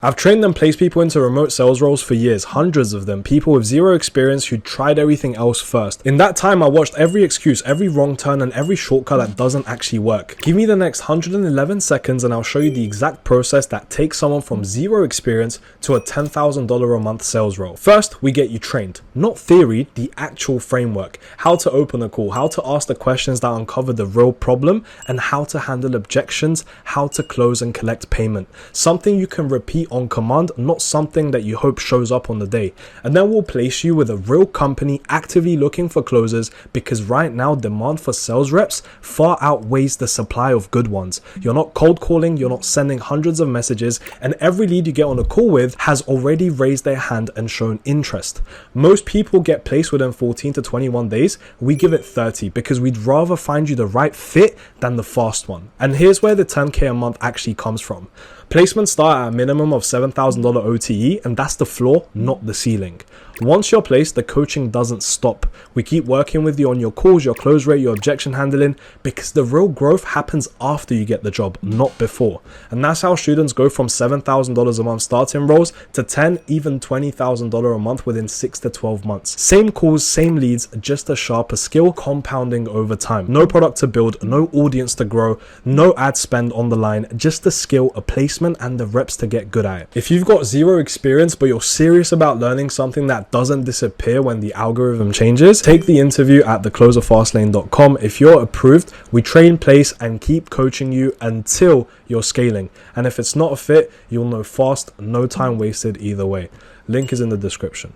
I've trained and placed people into remote sales roles for years, hundreds of them, people with zero experience who tried everything else first. In that time, I watched every excuse, every wrong turn, and every shortcut that doesn't actually work. Give me the next 111 seconds and I'll show you the exact process that takes someone from zero experience to a $10,000 a month sales role. First, we get you trained. Not theory, the actual framework. How to open a call, how to ask the questions that uncover the real problem, and how to handle objections, how to close and collect payment. Something you can repeat on command, not something that you hope shows up on the day. And then we'll place you with a real company actively looking for closers, because right now demand for sales reps far outweighs the supply of good ones. You're not cold calling, you're not sending hundreds of messages, and every lead you get on a call with has already raised their hand and shown interest. Most people get placed within 14 to 21 days. We give it 30 because we'd rather find you the right fit than the fast one. And here's where the 10K a month actually comes from. Placements start at a minimum of $7,000 OTE, and that's the floor, not the ceiling. Once you're placed, the coaching doesn't stop. We keep working with you on your calls, your close rate, your objection handling, because the real growth happens after you get the job, not before. And that's how students go from $7,000 a month starting roles to $10,000, even $20,000 a month within 6 to 12 months. Same calls, same leads, just a sharper skill compounding over time. No product to build, no audience to grow, no ad spend on the line, just the skill, a placement, and the reps to get good at it. If you've got zero experience but you're serious about learning something that doesn't disappear when the algorithm changes, take the interview at thecloserfastlane.com. If you're approved, we train, place, and keep coaching you until you're scaling. And if it's not a fit, you'll know fast, no time wasted either way. Link is in the description.